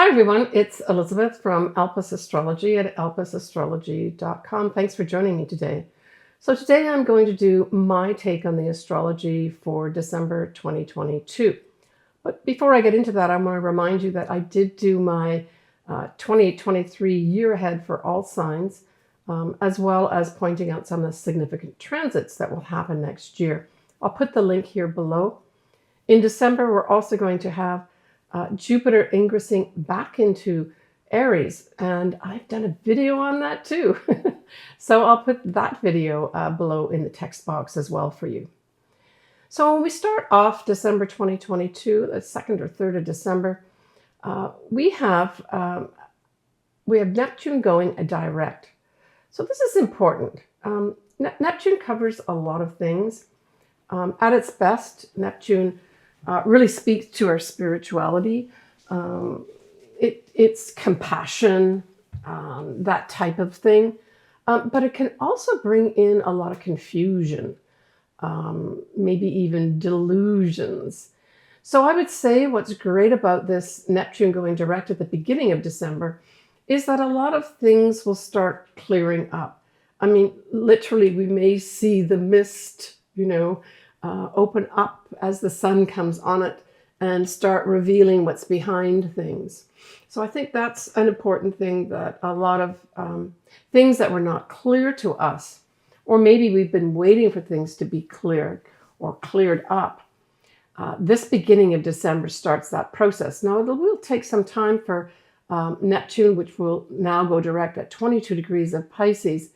Hi everyone, it's Elizabeth from Alpus Astrology at alpusastrology.com. Thanks for joining me today. So today I'm going to do my take on the astrology for December 2022. But before I get into that, I want to remind you that I did do my 2023 year ahead for all signs, as well as pointing out some of the significant transits that will happen next year. I'll put the link here below. In December, we're also going to have Jupiter ingressing back into Aries, and I've done a video on that too. So I'll put that video below in the text box as well for you. So when we start off December 2022, the 2nd or 3rd of December, we have Neptune going a direct. So this is important. Neptune covers a lot of things. At its best, Neptune really speaks to our spirituality. It's compassion, that type of thing. But it can also bring in a lot of confusion, maybe even delusions. So I would say what's great about this Neptune going direct at the beginning of December is that a lot of things will start clearing up. I mean, literally, we may see the mist, open up as the sun comes on it and start revealing what's behind things. So I think that's an important thing, that a lot of things that were not clear to us, or maybe we've been waiting for things to be cleared or cleared up. This beginning of December starts that process. Now, it will take some time for Neptune, which will now go direct at 22 degrees of Pisces,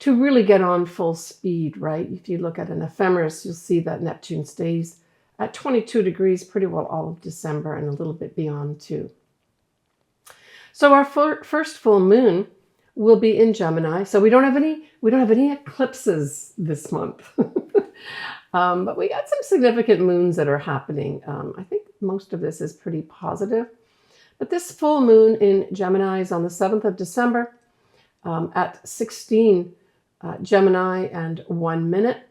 to really get on full speed, right? If you look at an ephemeris, you'll see that Neptune stays at 22 degrees pretty well all of December and a little bit beyond too. So our first full moon will be in Gemini. So we don't have any eclipses this month. But we got some significant moons that are happening. I think most of this is pretty positive. But this full moon in Gemini is on the 7th of December at 16 Gemini and 1 minute.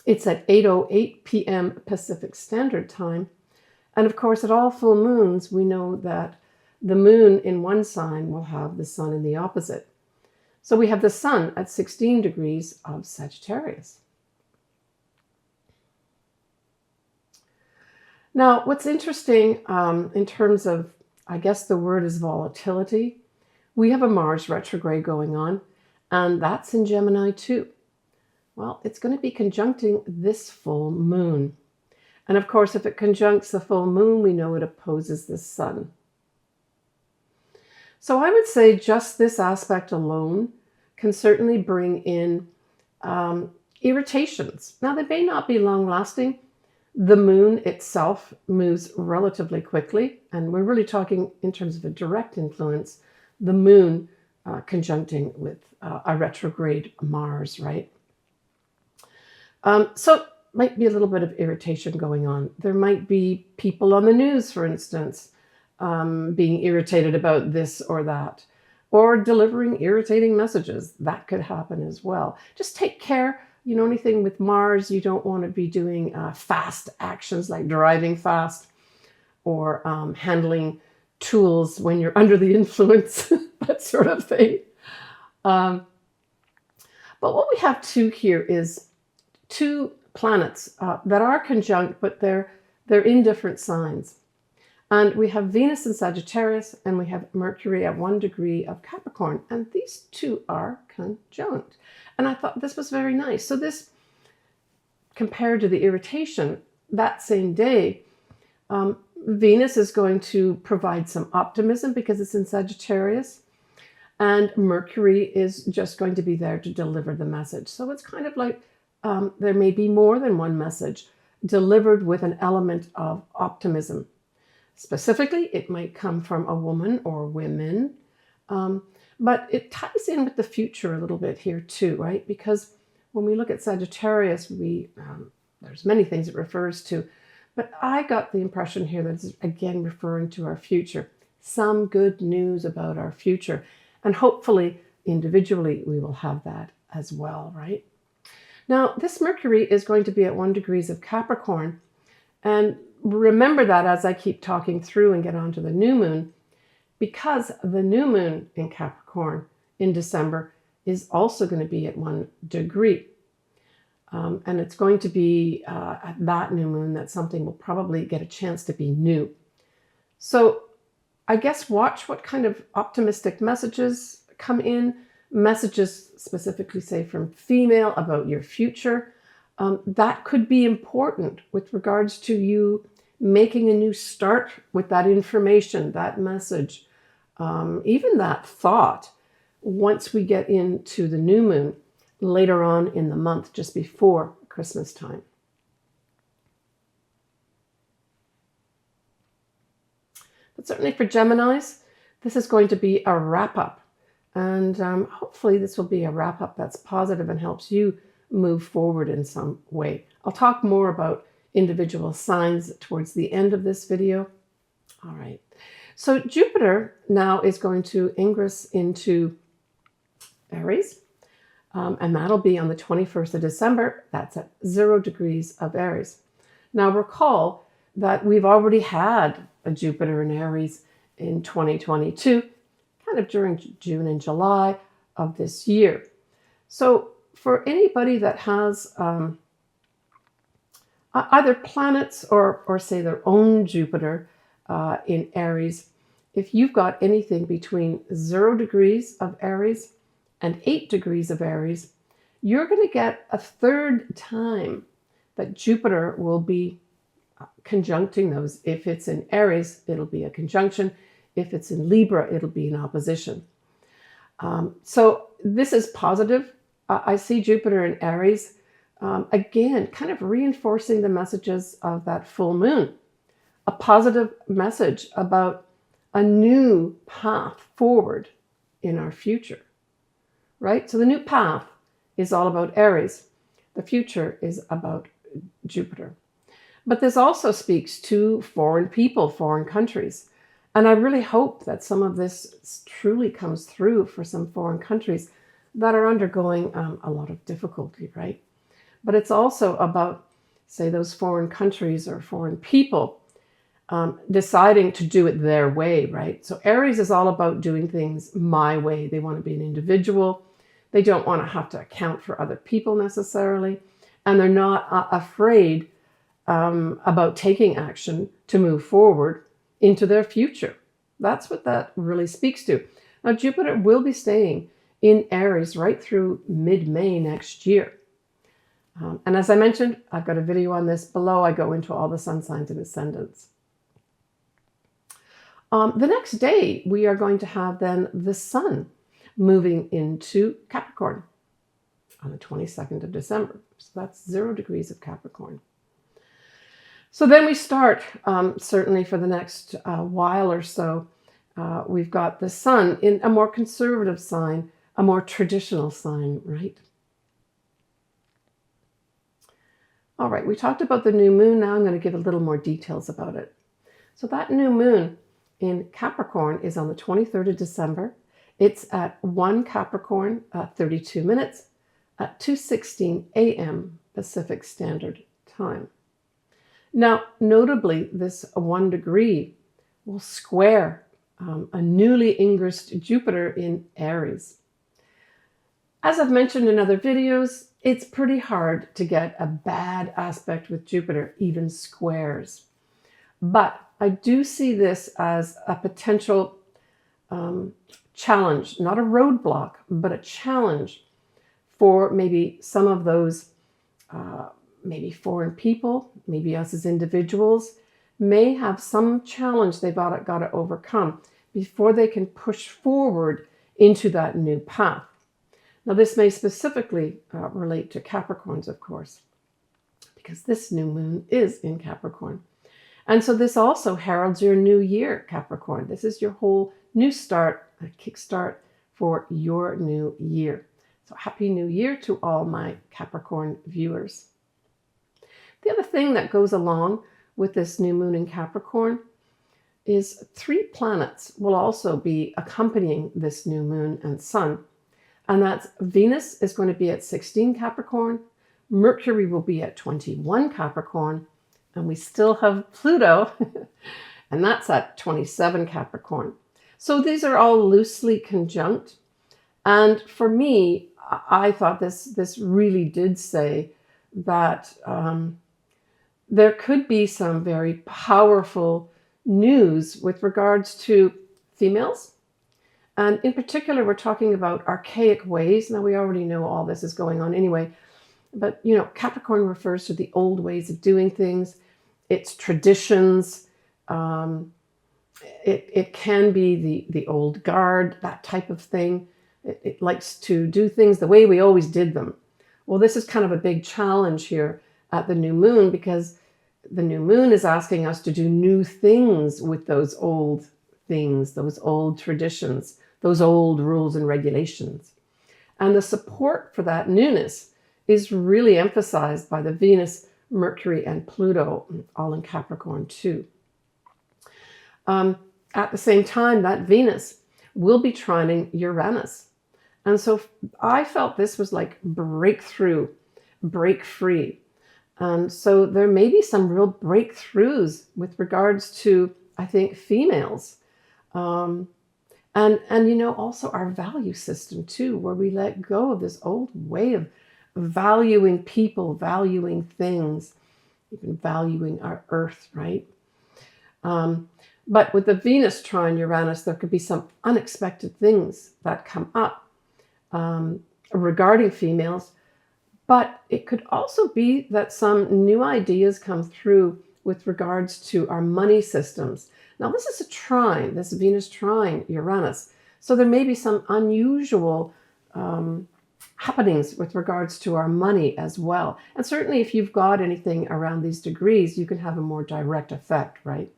It's at 8:08 p.m. Pacific Standard Time. And of course, at all full moons, we know that the moon in one sign will have the sun in the opposite. So we have the sun at 16 degrees of Sagittarius. Now, what's interesting in terms of, I guess the word is volatility, we have a Mars retrograde going on, and that's in Gemini too. Well, it's going to be conjuncting this full moon. And of course, if it conjuncts the full moon, we know it opposes the sun. So I would say just this aspect alone can certainly bring in irritations. Now, they may not be long lasting. The moon itself moves relatively quickly, and we're really talking in terms of a direct influence, the moon conjuncting with a retrograde Mars, right? So might be a little bit of irritation going on. There might be people on the news, for instance, being irritated about this or that, or delivering irritating messages. That could happen as well. Just take care. Anything with Mars, you don't want to be doing fast actions like driving fast or handling tools when you're under the influence, that sort of thing. But what we have too here is two planets that are conjunct, but they're in different signs. And we have Venus in Sagittarius, and we have Mercury at 1 degree of Capricorn, and these two are conjunct. And I thought this was very nice. So this, compared to the irritation that same day, Venus is going to provide some optimism because it's in Sagittarius, and Mercury is just going to be there to deliver the message. So it's kind of like there may be more than one message delivered with an element of optimism. Specifically, it might come from a woman or women, but it ties in with the future a little bit here too, right? Because when we look at Sagittarius, there's many things it refers to, but I got the impression here that it's again referring to our future, some good news about our future, and hopefully individually we will have that as well, right? Now, this Mercury is going to be at 1 degree of Capricorn, and remember that as I keep talking through and get onto the new moon, because the new moon in Capricorn in December is also going to be at 1 degree. And it's going to be at that new moon that something will probably get a chance to be new. So I guess watch what kind of optimistic messages come in, messages specifically say from female about your future. That could be important with regards to you making a new start with that information, that message, even that thought once we get into the new moon later on in the month, just before Christmas time. But certainly for Geminis, this is going to be a wrap-up. And hopefully this will be a wrap-up that's positive and helps you move forward in some way. I'll talk more about individual signs towards the end of this video. All right. So Jupiter now is going to ingress into Aries. And that'll be on the 21st of December. That's at 0 degrees of Aries. Now recall that we've already had a Jupiter in Aries in 2022, kind of during June and July of this year. So for anybody that has either planets or say their own Jupiter in Aries, if you've got anything between 0 degrees of Aries and 8 degrees of Aries, you're going to get a third time that Jupiter will be conjuncting those. If it's in Aries, it'll be a conjunction. If it's in Libra, it'll be an opposition. So this is positive. I see Jupiter in Aries, again, kind of reinforcing the messages of that full moon. A positive message about a new path forward in our future. Right? So the new path is all about Aries. The future is about Jupiter. But this also speaks to foreign people, foreign countries. And I really hope that some of this truly comes through for some foreign countries that are undergoing a lot of difficulty, right? But it's also about, say, those foreign countries or foreign people deciding to do it their way, right? So Aries is all about doing things my way. They want to be an individual. They don't want to have to account for other people necessarily. And they're not afraid about taking action to move forward into their future. That's what that really speaks to. Now, Jupiter will be staying in Aries right through mid-May next year. And as I mentioned, I've got a video on this below. I go into all the sun signs and ascendants. The next day, we are going to have then the sun moving into Capricorn on the 22nd of December. So that's 0 degrees of Capricorn. So then we start, certainly for the next while or so, we've got the sun in a more conservative sign, a more traditional sign, right? All right, we talked about the new moon. Now I'm going to give a little more details about it. So that new moon in Capricorn is on the 23rd of December. It's at 1 Capricorn, 32 minutes, at 2:16 a.m. Pacific Standard Time. Now, notably, this 1 degree will square a newly ingressed Jupiter in Aries. As I've mentioned in other videos, it's pretty hard to get a bad aspect with Jupiter, even squares. But I do see this as a potential challenge, not a roadblock, but a challenge for maybe some of those maybe foreign people, maybe us as individuals, may have some challenge they've got to overcome before they can push forward into that new path. Now, this may specifically relate to Capricorns, of course, because this new moon is in Capricorn. And so this also heralds your new year, Capricorn. This is your whole new start, a kickstart for your new year. So happy new year to all my Capricorn viewers. The other thing that goes along with this new moon in Capricorn is 3 planets will also be accompanying this new moon and sun. And that's Venus is going to be at 16 Capricorn, Mercury will be at 21 Capricorn, And we still have Pluto, and that's at 27 Capricorn. So these are all loosely conjunct. And for me, I thought this really did say that there could be some very powerful news with regards to females. And in particular, we're talking about archaic ways. Now, we already know all this is going on anyway. But, Capricorn refers to the old ways of doing things. It's traditions. It can be the old guard, that type of thing. It likes to do things the way we always did them. Well, this is kind of a big challenge here at the new moon, because the new moon is asking us to do new things with those old things, those old traditions, those old rules and regulations. And the support for that newness is really emphasized by the Venus, Mercury, and Pluto, all in Capricorn too. At the same time, that Venus will be trining Uranus. And so I felt this was like breakthrough, break free. And so there may be some real breakthroughs with regards to, I think, females. And also our value system too, where we let go of this old way of valuing people, valuing things, even valuing our earth, right? But with the Venus trine Uranus, there could be some unexpected things that come up regarding females. But it could also be that some new ideas come through with regards to our money systems. Now, this is a trine, this Venus trine Uranus. So there may be some unusual happenings with regards to our money as well. And certainly if you've got anything around these degrees, you can have a more direct effect, right?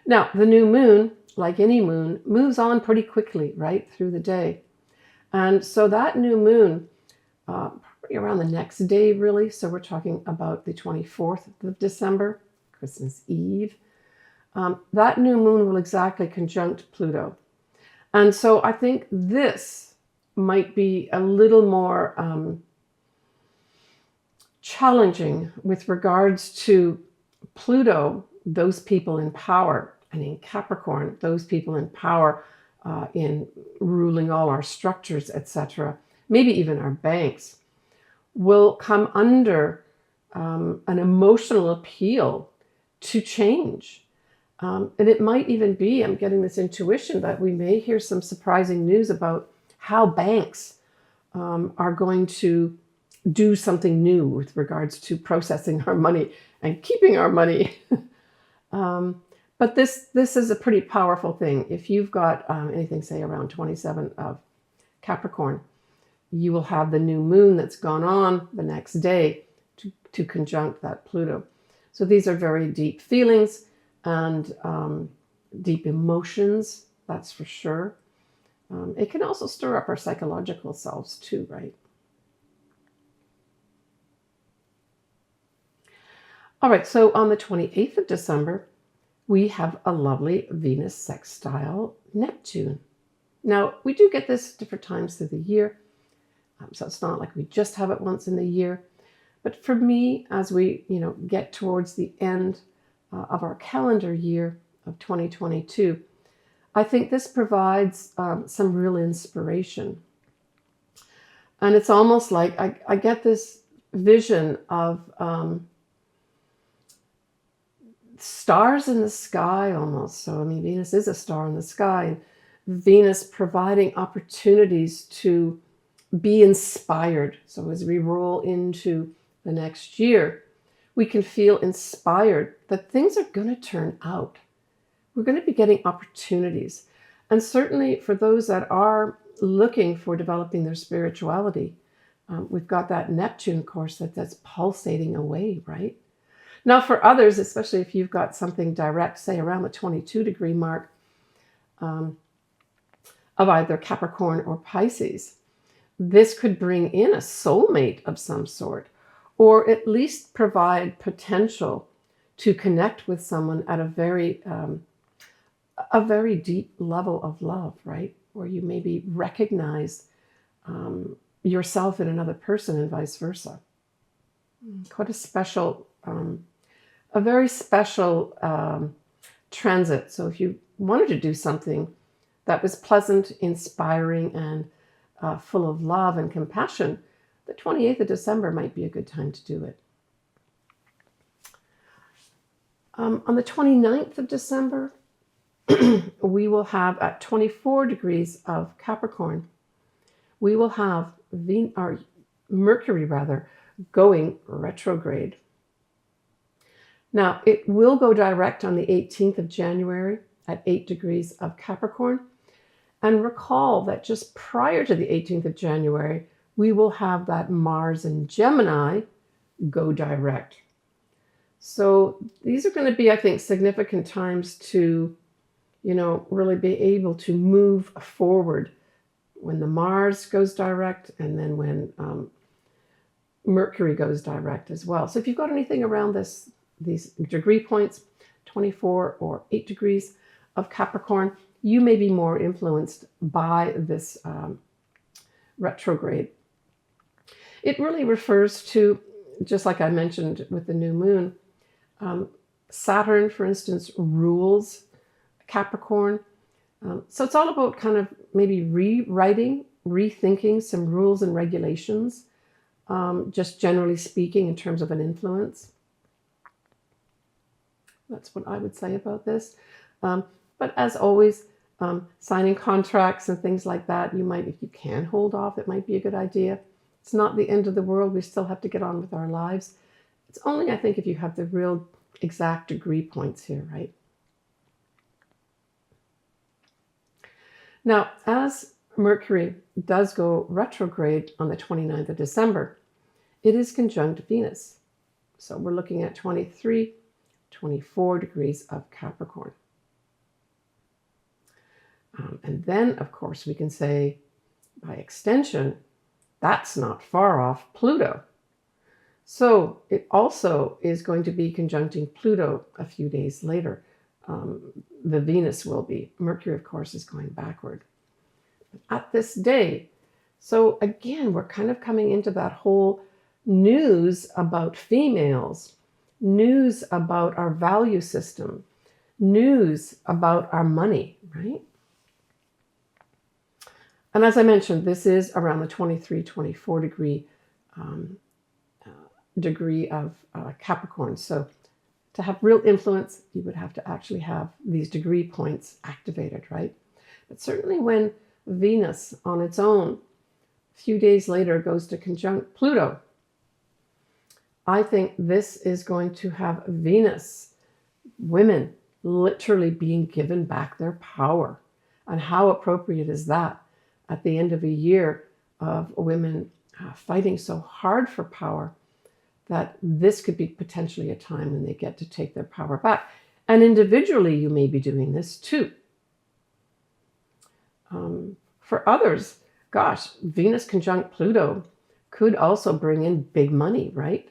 Now, the new moon, like any moon, moves on pretty quickly, right, through the day. And so that new moon, probably around the next day, really, so we're talking about the 24th of December, Christmas Eve, that new moon will exactly conjunct Pluto. And so I think this might be a little more challenging with regards to Pluto, those people in power, and in Capricorn, those people in power in ruling all our structures, etc., maybe even our banks, will come under an emotional appeal to change. And it might even be, I'm getting this intuition, that we may hear some surprising news about how banks are going to do something new with regards to processing our money and keeping our money. But this is a pretty powerful thing. If you've got anything, say, around 27 of Capricorn, you will have the new moon that's gone on the next day to conjunct that Pluto. So these are very deep feelings and deep emotions, that's for sure. It can also stir up our psychological selves too, right? All right, so on the 28th of December, we have a lovely Venus sextile Neptune. Now, we do get this different times through the year, so it's not like we just have it once in the year. But for me, as we get towards the end of our calendar year of 2022, I think this provides some real inspiration. And it's almost like I get this vision of stars in the sky almost. So, I mean, Venus is a star in the sky. And Venus providing opportunities to be inspired. So as we roll into the next year, we can feel inspired that things are going to turn out. We're going to be getting opportunities. And certainly for those that are looking for developing their spirituality, we've got that Neptune course that's pulsating away, right? Now for others, especially if you've got something direct, say around the 22 degree mark of either Capricorn or Pisces, this could bring in a soulmate of some sort, or at least provide potential to connect with someone at a very deep level of love, right? Where you maybe recognize yourself in another person and vice versa. Quite a very special transit. So if you wanted to do something that was pleasant, inspiring, and full of love and compassion, the 28th of December might be a good time to do it. On the 29th of December, we will have at 24 degrees of Capricorn, we will have Mercury going retrograde. Now, it will go direct on the 18th of January at 8 degrees of Capricorn. And recall that just prior to the 18th of January, we will have that Mars in Gemini go direct. So these are going to be, I think, significant times to, really be able to move forward when the Mars goes direct and then when Mercury goes direct as well. So if you've got anything around these degree points, 24 or 8 degrees of Capricorn, you may be more influenced by this retrograde. It really refers to, just like I mentioned with the new moon, Saturn, for instance, rules Capricorn. So it's all about kind of maybe rewriting, rethinking some rules and regulations, just generally speaking in terms of an influence. That's what I would say about this. But as always, signing contracts and things like that, if you can hold off, it might be a good idea. It's not the end of the world. We still have to get on with our lives. It's only, I think, if you have the real exact degree points here, right? Now, as Mercury does go retrograde on the 29th of December, it is conjunct Venus. So we're looking at 23, 24 degrees of Capricorn. And then, of course, we can say, by extension, that's not far off Pluto. So it also is going to be conjuncting Pluto a few days later. The Venus will be. Mercury, of course, is going backward. At this day, so again, we're kind of coming into that whole news about females, news about our value system, news about our money, right? And as I mentioned, this is around the 23, 24 degree of Capricorn. So to have real influence, you would have to actually have these degree points activated, right? But certainly when Venus on its own, a few days later, goes to conjunct Pluto, I think this is going to have Venus, women, literally being given back their power. And how appropriate is that at the end of a year of women fighting so hard for power, that this could be potentially a time when they get to take their power back. And individually, you may be doing this too. For others, gosh, Venus conjunct Pluto could also bring in big money, right?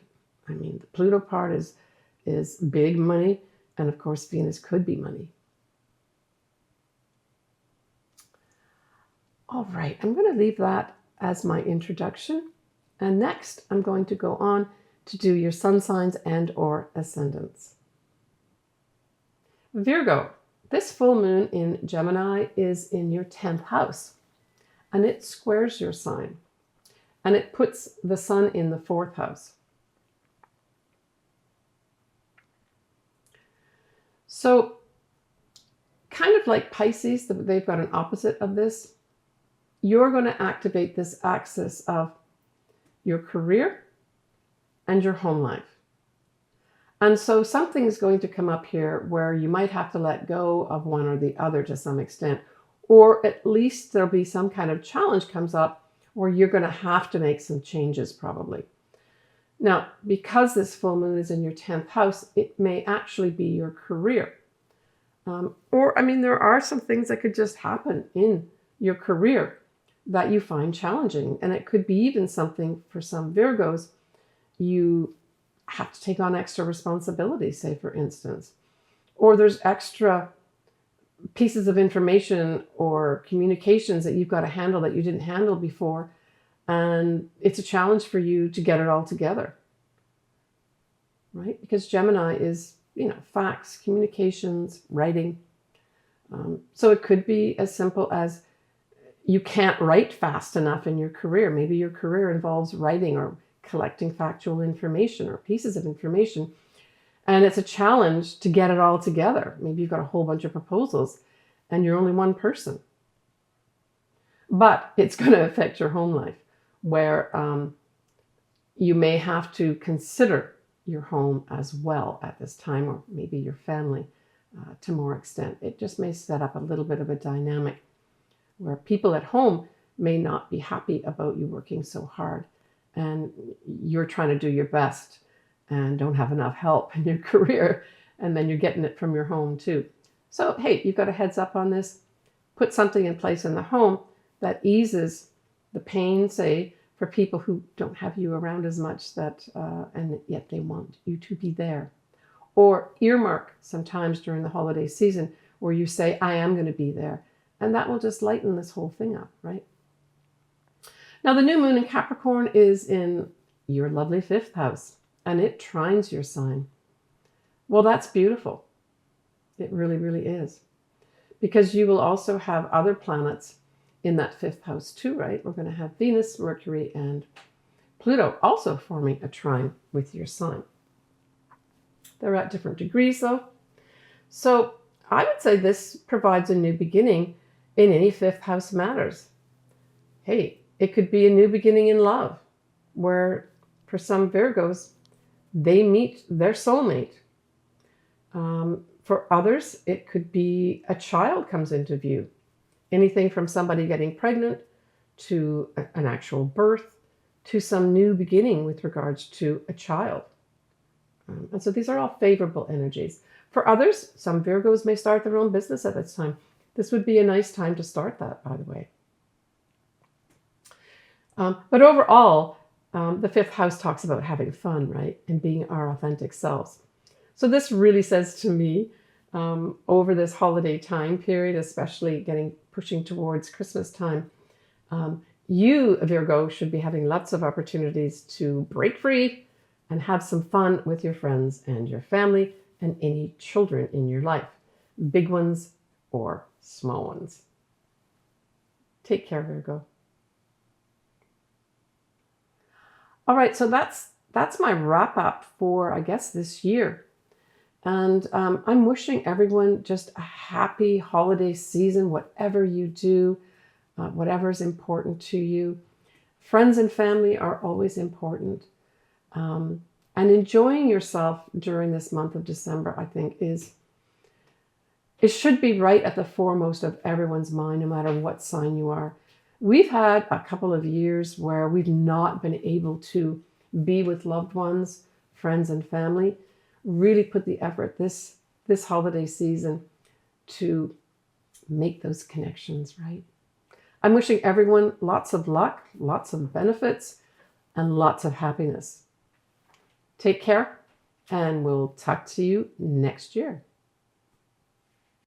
I mean, the Pluto part is big money, and of course, Venus could be money. All right, I'm going to leave that as my introduction. And next, I'm going to go on to do your sun signs and or ascendants. Virgo, this full moon in Gemini is in your 10th house, and it squares your sign, and it puts the sun in the 4th house. So kind of like Pisces, they've got an opposite of this. You're going to activate this axis of your career and your home life. And so something is going to come up here where you might have to let go of one or the other to some extent, or at least there'll be some kind of challenge comes up where you're going to have to make some changes probably. Now, because this full moon is in your 10th house, it may actually be your career. There are some things that could just happen in your career that you find challenging. And it could be even something for some Virgos, you have to take on extra responsibility, say, for instance. Or there's extra pieces of information or communications that you've got to handle that you didn't handle before. And it's a challenge for you to get it all together. right? Because Gemini is, facts, communications, writing. So it could be as simple as you can't write fast enough in your career. Maybe your career involves writing or collecting factual information or pieces of information. And it's a challenge to get it all together. Maybe you've got a whole bunch of proposals and you're only one person. But it's going to affect your home life, where you may have to consider your home as well at this time, or maybe your family to more extent. It just may set up a little bit of a dynamic where people at home may not be happy about you working so hard, and you're trying to do your best and don't have enough help in your career, and then you're getting it from your home too. So, hey, you've got a heads up on this. Put something in place in the home that eases the pain, say, for people who don't have you around as much, and yet they want you to be there. Or earmark sometimes during the holiday season where you say, I am going to be there. And that will just lighten this whole thing up, right? Now, the new moon in Capricorn is in your lovely 5th house, and it trines your sign. Well, that's beautiful. It really, really is. Because you will also have other planets in that 5th house too, right? We're going to have Venus, Mercury, and Pluto also forming a trine with your sign. They're at different degrees though. So I would say this provides a new beginning in any 5th house matters. Hey, it could be a new beginning in love, where for some Virgos, they meet their soulmate. For others, it could be a child comes into view. Anything from somebody getting pregnant to an actual birth to some new beginning with regards to a child. And so these are all favorable energies. For others, some Virgos may start their own business at this time. This would be a nice time to start that, by the way. But overall, the 5th house talks about having fun, right? And being our authentic selves. So this really says to me, over this holiday time period, especially pushing towards Christmas time, you, Virgo, should be having lots of opportunities to break free and have some fun with your friends and your family and any children in your life, big ones or small ones. Take care, Virgo. All right, so that's my wrap up for, I guess, this year. And I'm wishing everyone just a happy holiday season, whatever you do, whatever is important to you. Friends and family are always important. And enjoying yourself during this month of December, I think, it should be right at the foremost of everyone's mind, no matter what sign you are. We've had a couple of years where we've not been able to be with loved ones, friends and family. Really put the effort this holiday season to make those connections, right? I'm wishing everyone lots of luck, lots of benefits, and lots of happiness. Take care, and we'll talk to you next year.